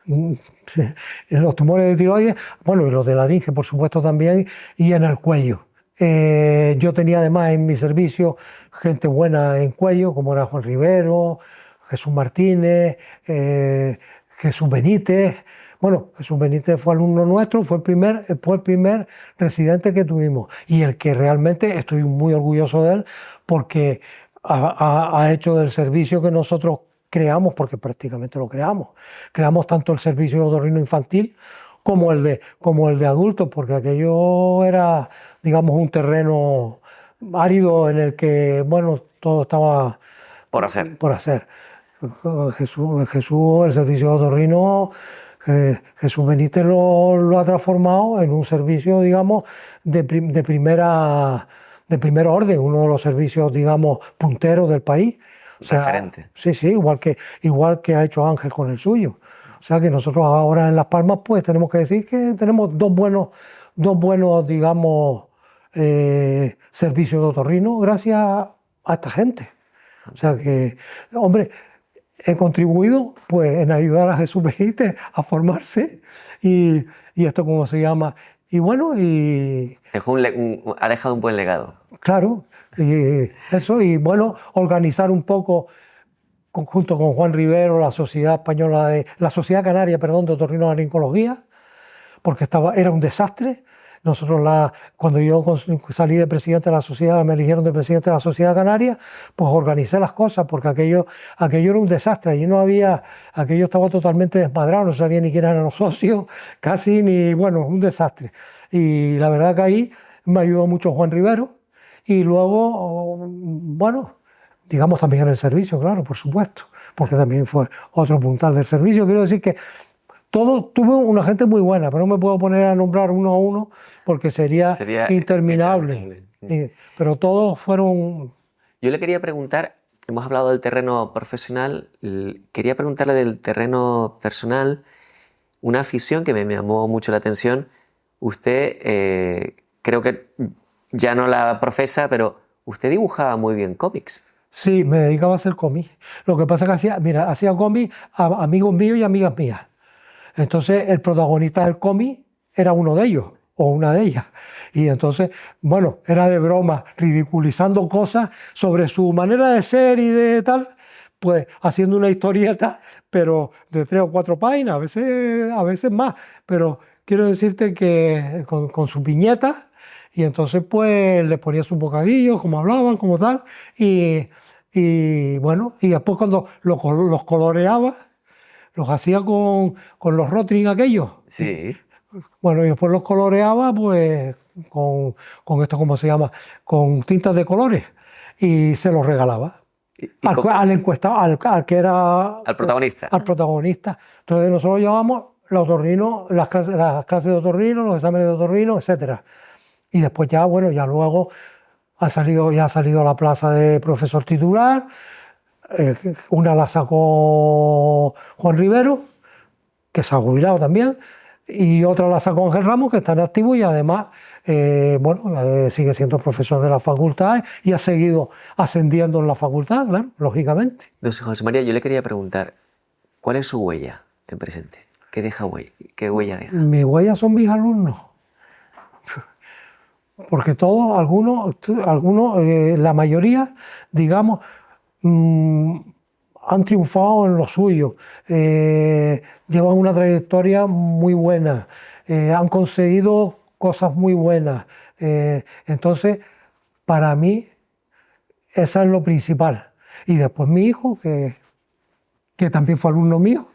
En los tumores de tiroides, bueno, y los de laringe, por supuesto, también, y en el cuello. Yo tenía además en mi servicio gente buena en cuello, como era Juan Rivero, Jesús Martínez, Jesús Benítez. Bueno, Jesús Benítez fue alumno nuestro, fue el primer residente que tuvimos y el que realmente estoy muy orgulloso de él porque ha hecho del servicio que nosotros creamos, porque prácticamente lo creamos tanto el servicio de otorrino infantil como el de adultos, porque aquello era, digamos, un terreno árido en el que, bueno, todo estaba Por hacer. por hacer. Jesús, el servicio de otorrino, Jesús Benítez lo ha transformado en un servicio, digamos, de primer orden, uno de los servicios, digamos, punteros del país. O sea, Referente. Sí, igual que ha hecho Ángel con el suyo. O sea que nosotros ahora en Las Palmas pues tenemos que decir que tenemos dos buenos, digamos, servicios de otorrino gracias a esta gente. O sea que, hombre, he contribuido pues en ayudar a Jesús Benítez a formarse y esto cómo se llama. Y bueno, y Ha dejado un buen legado. claro, y eso, y bueno, organizar un poco junto con Juan Rivero la Sociedad Canaria, perdón, de Otorrinolaringología, porque era un desastre. Nosotros, cuando yo salí de presidente de la sociedad, me eligieron de presidente de la Sociedad Canaria, pues organicé las cosas, porque aquello era un desastre. Allí no había, aquello estaba totalmente desmadrado, no sabía ni quién eran los socios, casi ni, bueno, un desastre. Y la verdad que ahí me ayudó mucho Juan Rivero, y luego, bueno, digamos también en el servicio, claro, por supuesto, porque también fue otro puntal del servicio. Quiero decir que tuve una gente muy buena, pero no me puedo poner a nombrar uno a uno porque sería interminable. Pero todos fueron... Yo le quería preguntar, hemos hablado del terreno profesional, quería preguntarle del terreno personal, una afición que me llamó mucho la atención. Usted, creo que ya no la profesa, pero usted dibujaba muy bien cómics. Sí, me dedicaba a hacer cómics. Lo que pasa es que hacía cómics a amigos míos y amigas mías. Entonces el protagonista del cómic era uno de ellos o una de ellas. Y entonces, bueno, era de broma, ridiculizando cosas sobre su manera de ser y de tal, pues haciendo una historieta, pero de 3 o 4 páginas, a veces más. Pero quiero decirte que con sus viñetas, y entonces pues les ponía sus bocadillos, como hablaban, como tal, y bueno, y después cuando los coloreaba, los hacía con los Rotring aquellos. Sí. Bueno, y después los coloreaba pues con esto, ¿cómo se llama? Con tintas de colores. Y se los regalaba. Al encuestado, al que era... Al protagonista. Al protagonista. Entonces nosotros llevábamos las clases de otorrino, los exámenes de otorrino, etc. Y después ya, bueno, ya luego ha salido a la plaza de profesor titular. Una la sacó Juan Rivero, que se ha jubilado también, y otra la sacó Ángel Ramos, que está en activo y además sigue siendo profesor de la facultad y ha seguido ascendiendo en la facultad, claro, lógicamente. Don José María, yo le quería preguntar, ¿cuál es su huella en presente? ¿Qué deja huella? ¿Qué huella deja? Mis huellas son mis alumnos. Porque todos, algunos, la mayoría, digamos, han triunfado en lo suyo, llevan una trayectoria muy buena, han conseguido cosas muy buenas. Entonces, para mí, eso es lo principal. Y después mi hijo, que también fue alumno mío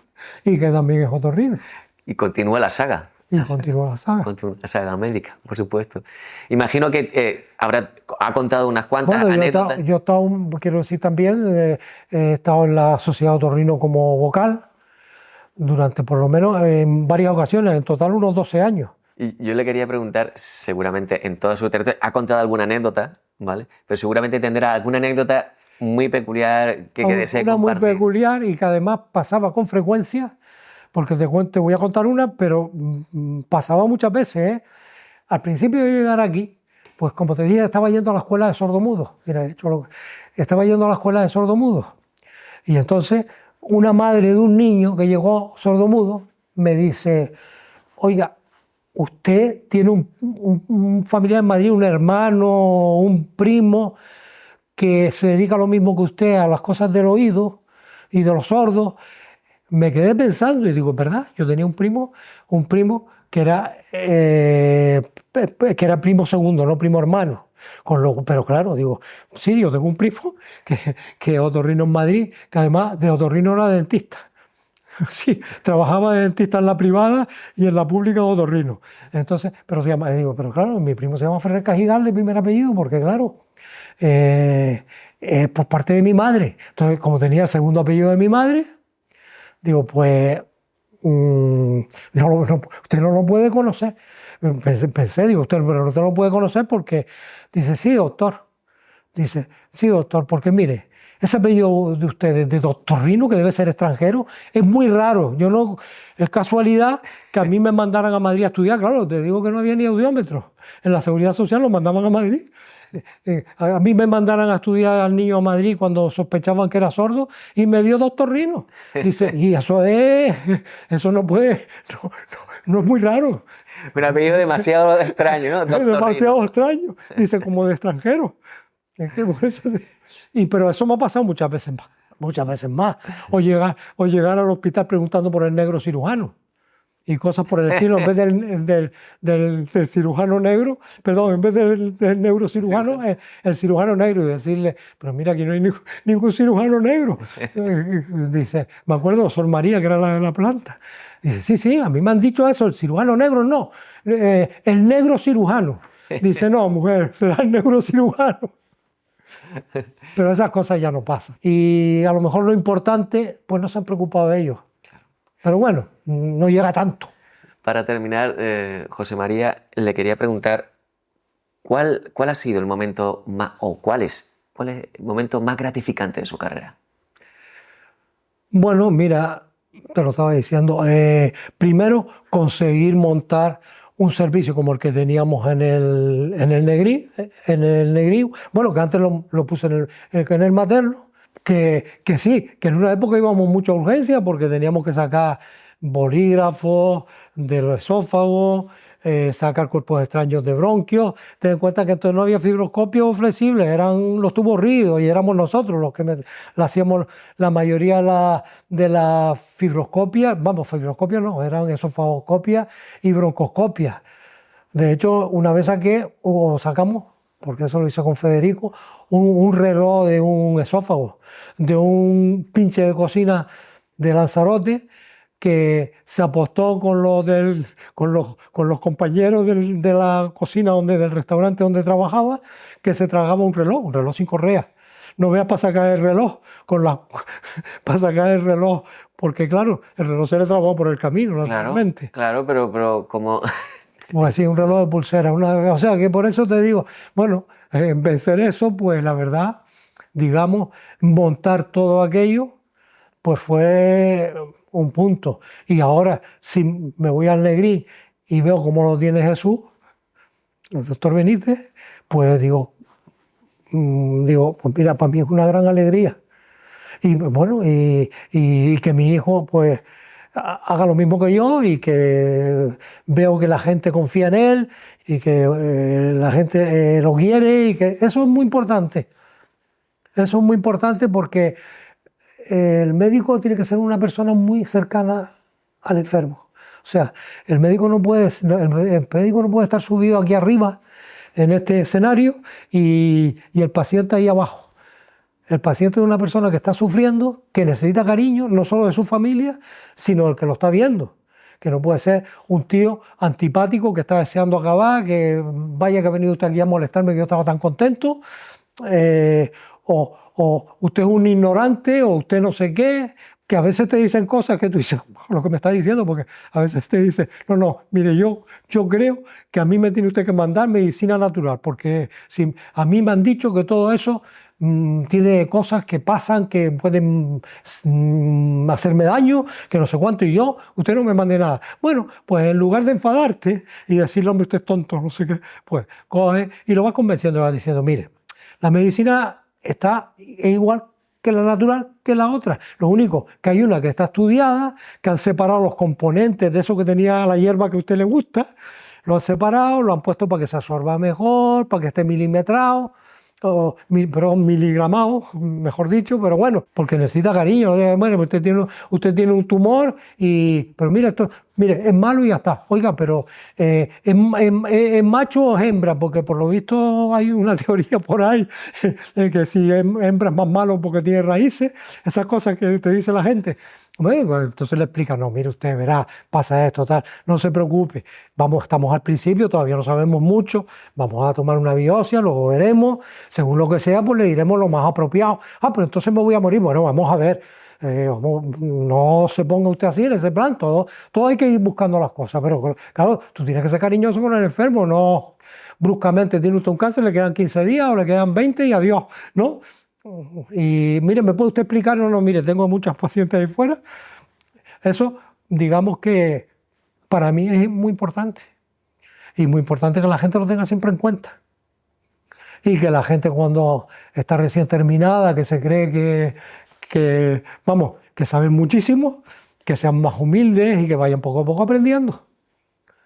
y que también es otorrino. Y continúa la saga. Y continúa la saga. Continúa la saga médica, por supuesto. Imagino que ha contado unas cuantas anécdotas. Yo he estado, quiero decir también, he estado en la Sociedad Otorrino como vocal durante por lo menos en varias ocasiones, en total unos 12 años. Y yo le quería preguntar, seguramente en toda su trayectoria ha contado alguna anécdota, ¿vale? Pero seguramente tendrá alguna anécdota muy peculiar que desee compartir. Muy peculiar y que además pasaba con frecuencia, porque te voy a contar una, pero pasaba muchas veces. Al principio de llegar aquí, pues como te dije, estaba yendo a la escuela de sordomudos. Estaba yendo a la escuela de sordomudos. Y entonces una madre de un niño que llegó sordomudo me dice, oiga, usted tiene un familiar en Madrid, un hermano, un primo, que se dedica a lo mismo que usted, a las cosas del oído y de los sordos. me quedé pensando y digo, ¿verdad? Yo tenía un primo que era primo segundo, no primo hermano. Pero claro, digo, sí, yo tengo un primo que es otorrino en Madrid, que además de otorrino era dentista. Sí, trabajaba de dentista en la privada y en la pública de otorrino. Entonces, pero se llama, digo, pero claro, mi primo se llama Ferrer Cajigal de primer apellido, porque claro, por parte de mi madre. Entonces, como tenía el segundo apellido de mi madre, digo, pues usted no lo puede conocer. Pensé, digo, usted pero no te lo puede conocer porque dice, sí, doctor. Dice, sí, doctor, porque mire, ese apellido de ustedes, de Doctorrino, que debe ser extranjero, es muy raro. Yo no, es casualidad que a mí me mandaran a Madrid a estudiar. Claro, te digo que no había ni audiómetro. En la Seguridad Social los mandaban a Madrid. A mí me mandaran a estudiar al niño a Madrid cuando sospechaban que era sordo y me vio Doctorrino. Dice, y eso no puede, no es muy raro. Un apellido demasiado extraño, ¿no? Doctorrino. Demasiado extraño. Dice, como de extranjero. Es que por eso pero eso me ha pasado muchas veces más. O llegar al hospital preguntando por el negro cirujano y cosas por el estilo, en vez del cirujano negro, perdón, en vez del neurocirujano, el cirujano negro, y decirle, pero mira, aquí no hay ningún cirujano negro. Dice, me acuerdo de Sor María, que era la de la planta. Dice, sí, a mí me han dicho eso, el cirujano negro no, el negro cirujano. Dice, no, mujer, será el neurocirujano. Pero esas cosas ya no pasan. Y a lo mejor lo importante, pues no se han preocupado de ellos. Pero bueno, no llega tanto. Para terminar, José María, le quería preguntar, ¿cuál ha sido el momento más, o cuál es el momento más gratificante de su carrera? Bueno, mira, te lo estaba diciendo. Primero, conseguir montar un servicio como el que teníamos en el Negrín, bueno, que antes lo puse en el materno, que sí, que en una época íbamos mucho a urgencia porque teníamos que sacar bolígrafos de los esófagos, sacar cuerpos extraños de bronquios. Ten en cuenta que entonces no había fibroscopios flexibles, eran los tubos rígidos y éramos nosotros los que hacíamos la mayoría de la fibroscopia. Vamos, fibroscopia no, eran esofagoscopias y broncoscopias. De hecho, una vez sacamos, porque eso lo hice con Federico, un reloj de un esófago, de un pinche de cocina de Lanzarote, que se apostó con los compañeros de la cocina del restaurante donde trabajaba, que se tragaba un reloj sin correa. No veas para sacar el reloj, para sacar el reloj, porque claro, el reloj se le trabó por el camino, naturalmente. Claro, pero como... Pues sí, un reloj de pulsera. O sea, que por eso te digo, bueno, vencer eso, pues la verdad, digamos, montar todo aquello, pues fue un punto. Y ahora, si me voy al Negrín y veo cómo lo tiene Jesús, el doctor Benítez, pues digo, pues mira, para mí es una gran alegría. Y bueno, y que mi hijo, pues, haga lo mismo que yo y que veo que la gente confía en él y que la gente lo quiere y que eso es muy importante. Eso es muy importante porque el médico tiene que ser una persona muy cercana al enfermo. O sea, el médico no puede estar subido aquí arriba en este escenario y el paciente ahí abajo. El paciente es una persona que está sufriendo, que necesita cariño, no solo de su familia, sino del que lo está viendo. Que no puede ser un tío antipático que está deseando acabar, que vaya que ha venido usted aquí a molestarme que yo estaba tan contento, o usted es un ignorante, o usted no sé qué, que a veces te dicen cosas que tú dices, lo que me está diciendo, porque a veces te dice, no, mire, yo creo que a mí me tiene usted que mandar medicina natural, porque si a mí me han dicho que todo eso tiene cosas que pasan, que pueden hacerme daño, que no sé cuánto, y usted no me mande nada. Bueno, pues en lugar de enfadarte y decirle, hombre, usted es tonto, no sé qué, pues coge y lo vas convenciendo, le vas diciendo, mire, la medicina es igual que la natural que la otra. Lo único que hay una que está estudiada, que han separado los componentes de eso que tenía la hierba que a usted le gusta, lo han separado, lo han puesto para que se absorba mejor, para que esté milimetrado. perdón, miligramado, mejor dicho, pero bueno, porque necesita cariño. Bueno, usted tiene un tumor, pero mire, esto, mire, es malo y ya está. Oiga, pero ¿es macho o es hembra? Porque por lo visto hay una teoría por ahí que si es hembra es más malo porque tiene raíces, esas cosas que te dice la gente. Bueno, entonces le explica, no, mire usted, verá, pasa esto, tal, no se preocupe, estamos al principio, todavía no sabemos mucho, vamos a tomar una biopsia, luego veremos, según lo que sea, pues le diremos lo más apropiado. Pero entonces me voy a morir. Bueno, vamos a ver, no se ponga usted así en ese plan, todo hay que ir buscando las cosas, pero claro, tú tienes que ser cariñoso con el enfermo, no bruscamente tiene usted un cáncer, le quedan 15 días o le quedan 20 y adiós, ¿no? Y mire, ¿me puede usted explicar? No, mire, tengo muchas pacientes ahí fuera. Eso, digamos que para mí es muy importante. Y muy importante que la gente lo tenga siempre en cuenta. Y que la gente cuando está recién terminada, que se cree que saben muchísimo, que sean más humildes y que vayan poco a poco aprendiendo.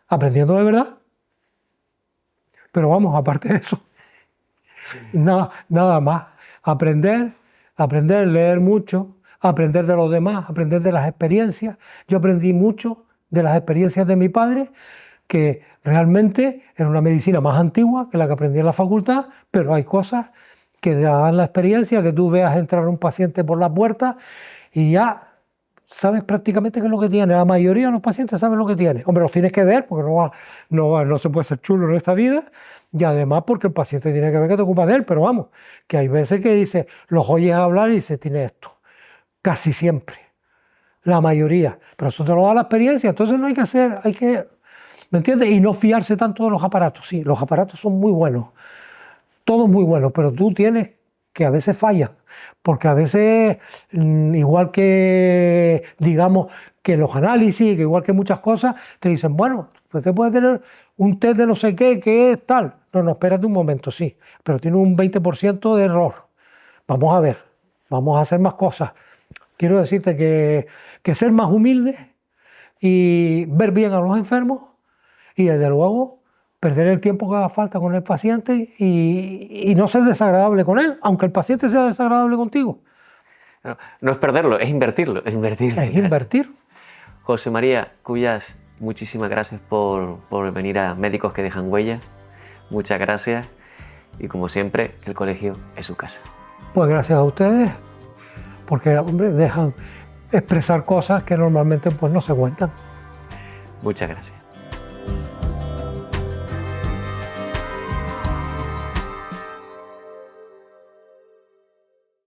Aprendiendo de verdad. Pero vamos, aparte de eso, nada más. Aprender, leer mucho, aprender de los demás, aprender de las experiencias. Yo aprendí mucho de las experiencias de mi padre, que realmente era una medicina más antigua que la que aprendí en la facultad, pero hay cosas que dan la experiencia, que tú veas entrar un paciente por la puerta y ya sabes prácticamente qué es lo que tiene. La mayoría de los pacientes saben lo que tiene. Hombre, los tienes que ver porque no se puede ser chulo en esta vida, y además porque el paciente tiene que ver que te ocupa de él, pero vamos, que hay veces que dice, los oyes hablar y dice, tiene esto. Casi siempre. La mayoría. Pero eso te lo da la experiencia, entonces no hay que hacer, ¿me entiendes? Y no fiarse tanto de los aparatos. Sí, los aparatos son muy buenos, todos muy buenos, pero tú tienes que a veces fallan, porque a veces, igual que, digamos, que los análisis, que igual que muchas cosas, te dicen, bueno, pues te puede tener un test de no sé qué, que es tal. No, espérate un momento, sí, pero tiene un 20% de error. Vamos a ver, vamos a hacer más cosas. Quiero decirte que ser más humilde y ver bien a los enfermos y desde luego perder el tiempo que haga falta con el paciente y no ser desagradable con él, aunque el paciente sea desagradable contigo. No es perderlo, es invertirlo. Es invertir. José María Cuyas, muchísimas gracias por venir a Médicos que Dejan Huella. Muchas gracias y como siempre, el colegio es su casa. Pues gracias a ustedes, porque hombre, dejan expresar cosas que normalmente pues, no se cuentan. Muchas gracias.